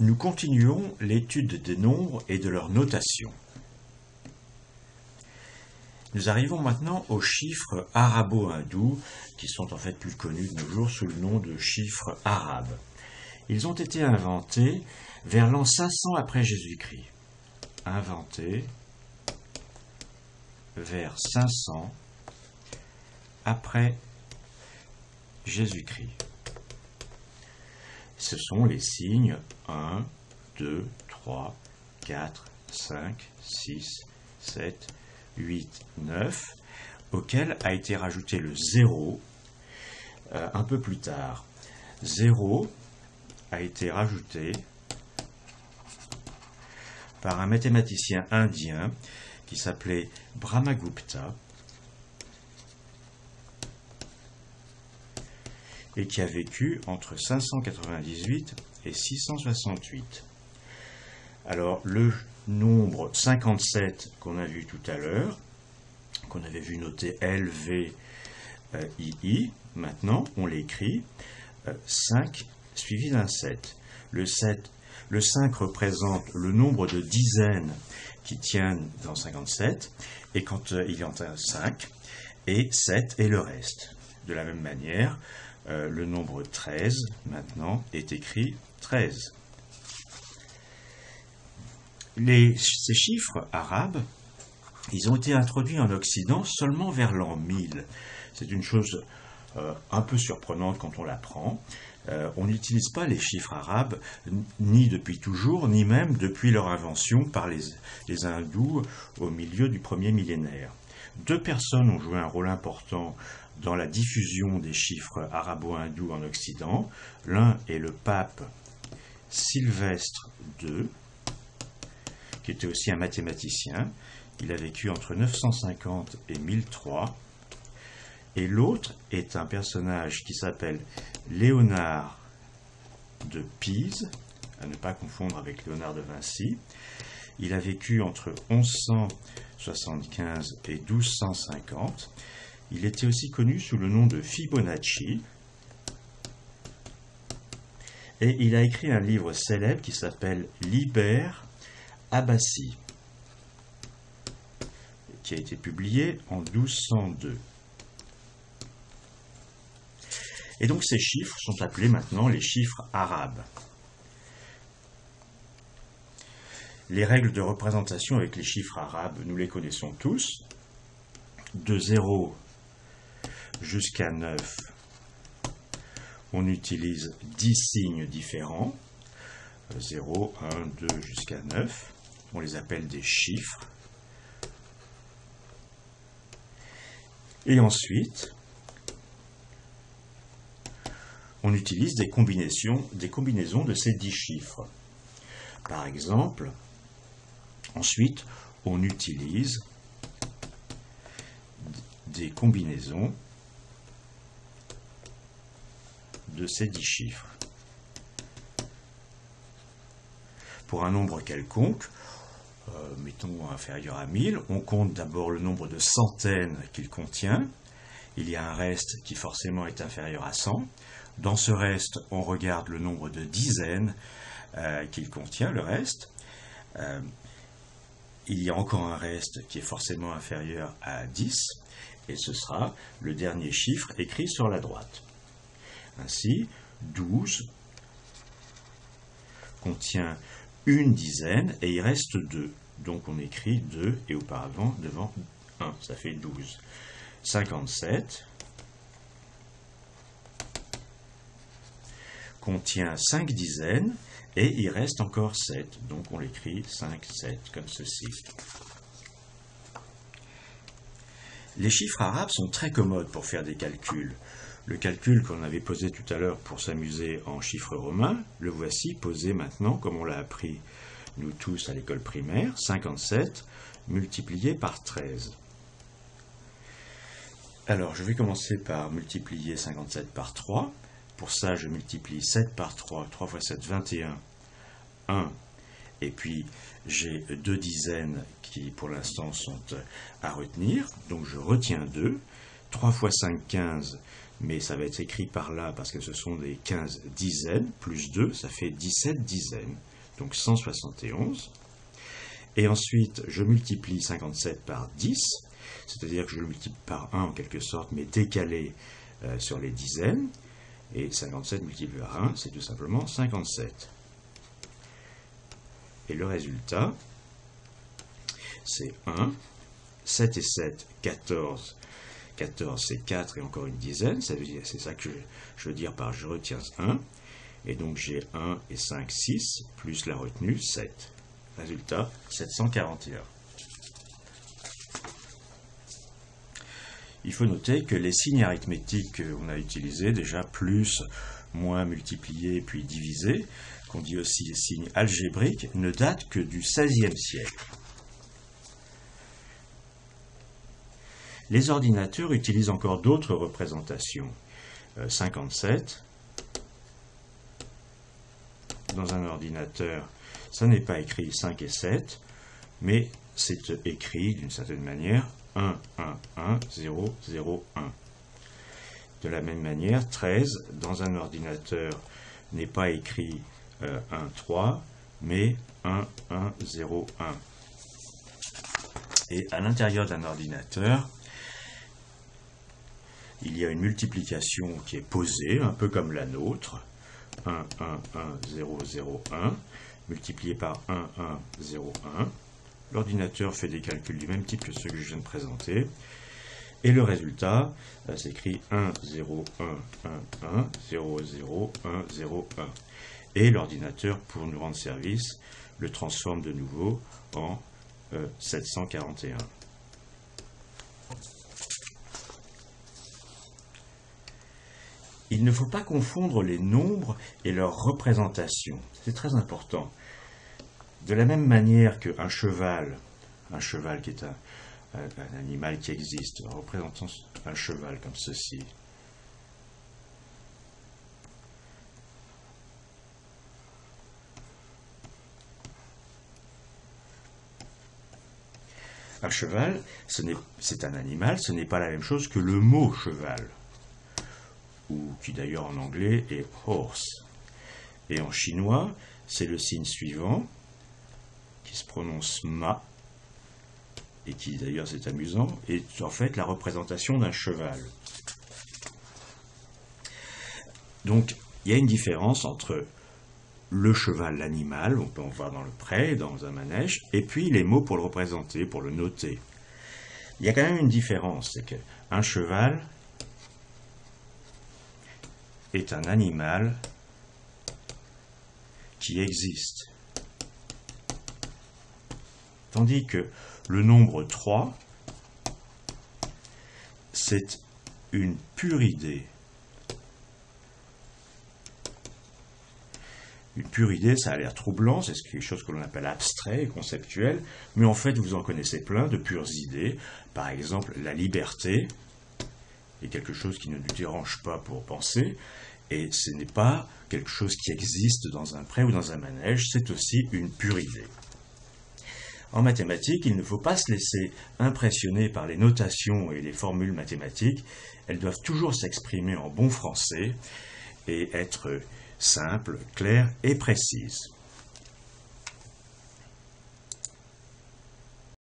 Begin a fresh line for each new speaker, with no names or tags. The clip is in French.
Nous continuons l'étude des nombres et de leur notation. Nous arrivons maintenant aux chiffres arabo-hindous, qui sont en fait plus connus de nos jours sous le nom de chiffres arabes. Ils ont été inventés vers l'an 500 après Jésus-Christ. Inventés vers 500 après Jésus-Christ. Ce sont les signes 1, 2, 3, 4, 5, 6, 7, 8, 9, auquel a été rajouté le 0 un peu plus tard. 0 a été rajouté par un mathématicien indien qui s'appelait Brahmagupta et qui a vécu entre 598 et 668. Alors, le nombre 57 qu'on a vu tout à l'heure, qu'on avait vu noter LVII, maintenant on l'écrit 5 suivi d'un 7. Le 5 représente le nombre de dizaines qui tiennent dans 57, et quand il y en a 5, et 7 est le reste. De la même manière, le nombre 13, maintenant, est écrit 13. Ces chiffres arabes, ils ont été introduits en Occident seulement vers l'an 1000. C'est une chose un peu surprenante quand on l'apprend. On n'utilise pas les chiffres arabes ni depuis toujours, ni même depuis leur invention par les hindous au milieu du premier millénaire. Deux personnes ont joué un rôle important dans la diffusion des chiffres arabo-hindous en Occident. L'un est le pape Sylvestre II, qui était aussi un mathématicien. Il a vécu entre 950 et 1003. Et l'autre est un personnage qui s'appelle Léonard de Pise, à ne pas confondre avec Léonard de Vinci. Il a vécu entre 1175 et 1250. Il était aussi connu sous le nom de Fibonacci. Et il a écrit un livre célèbre qui s'appelle Liber Abaci, qui a été publié en 1202. Et donc ces chiffres sont appelés maintenant les chiffres arabes. Les règles de représentation avec les chiffres arabes, nous les connaissons tous. De 0 jusqu'à 9, on utilise 10 signes différents. 0, 1, 2 jusqu'à 9. On les appelle des chiffres. Et ensuite, on utilise des combinaisons de ces 10 chiffres. Par exemple, ensuite, on utilise des combinaisons de ces 10 chiffres. Pour un nombre quelconque, mettons inférieur à 1000, on compte d'abord le nombre de centaines qu'il contient. Il y a un reste qui forcément est inférieur à 100. Dans ce reste, on regarde le nombre de dizaines qu'il contient, le reste. Il y a encore un reste qui est forcément inférieur à 10, et ce sera le dernier chiffre écrit sur la droite. Ainsi, 12 contient une dizaine et il reste 2. Donc on écrit 2 et auparavant devant 1, ça fait 12. 57 contient 5 dizaines et il reste encore 7. Donc on l'écrit 5, 7 comme ceci. Les chiffres arabes sont très commodes pour faire des calculs. Le calcul qu'on avait posé tout à l'heure pour s'amuser en chiffres romains, le voici posé maintenant, comme on l'a appris nous tous à l'école primaire, 57 multiplié par 13. Alors, je vais commencer par multiplier 57 par 3. Pour ça, je multiplie 7 par 3, 3 fois 7, 21, 1. Et puis, j'ai 2 dizaines qui, pour l'instant, sont à retenir. Donc, je retiens 2. 3 fois 5, 15. Mais ça va être écrit par là parce que ce sont des 15 dizaines, plus 2, ça fait 17 dizaines. donc 171. Et ensuite, je multiplie 57 par 10, c'est-à-dire que je le multiplie par 1 en quelque sorte, mais décalé sur les dizaines. Et 57 multiplié par 1, c'est tout simplement 57. Et le résultat, c'est 1. 7 et 7, 14. 14, c'est 4 et encore une dizaine. C'est ça que je veux dire par je retiens 1. Et donc j'ai 1 et 5, 6, plus la retenue, 7. Résultat, 741. Il faut noter que les signes arithmétiques qu'on a utilisés, déjà plus, moins, multiplié, puis divisé, qu'on dit aussi les signes algébriques, ne datent que du XVIe siècle. Les ordinateurs utilisent encore d'autres représentations. 57, dans un ordinateur, ça n'est pas écrit 5 et 7, mais c'est écrit d'une certaine manière 1, 1, 1, 0, 0, 1. De la même manière, 13, dans un ordinateur, n'est pas écrit 1, 3, mais 1, 1, 0, 1. Et à l'intérieur d'un ordinateur, il y a une multiplication qui est posée, un peu comme la nôtre. 1, 1, 1, 0, 0, 1, multiplié par 1, 1, 0, 1. L'ordinateur fait des calculs du même type que ceux que je viens de présenter. Et le résultat s'écrit 1, 0, 1, 1, 1, 0, 0, 1, 0, 1. Et l'ordinateur, pour nous rendre service, le transforme de nouveau en 741. Il ne faut pas confondre les nombres et leurs représentations. C'est très important. De la même manière qu'un cheval qui est un animal qui existe, en représentant un cheval comme ceci, un cheval, c'est un animal, ce n'est pas la même chose que le mot cheval, ou qui d'ailleurs en anglais est horse. Et en chinois, c'est le signe suivant, qui se prononce ma, et qui d'ailleurs c'est amusant, est en fait la représentation d'un cheval. Donc il y a une différence entre le cheval, l'animal, on peut en voir dans le pré, dans un manège, et puis les mots pour le représenter, pour le noter. Il y a quand même une différence, c'est qu'un cheval est un animal qui existe. Tandis que le nombre 3, c'est une pure idée. Une pure idée, ça a l'air troublant, c'est quelque chose que l'on appelle abstrait et conceptuel, mais en fait vous en connaissez plein de pures idées. Par exemple, la liberté est quelque chose qui ne nous dérange pas pour penser, et ce n'est pas quelque chose qui existe dans un pré ou dans un manège, c'est aussi une pure idée. En mathématiques, il ne faut pas se laisser impressionner par les notations et les formules mathématiques. Elles doivent toujours s'exprimer en bon français et être simples, claires et précises.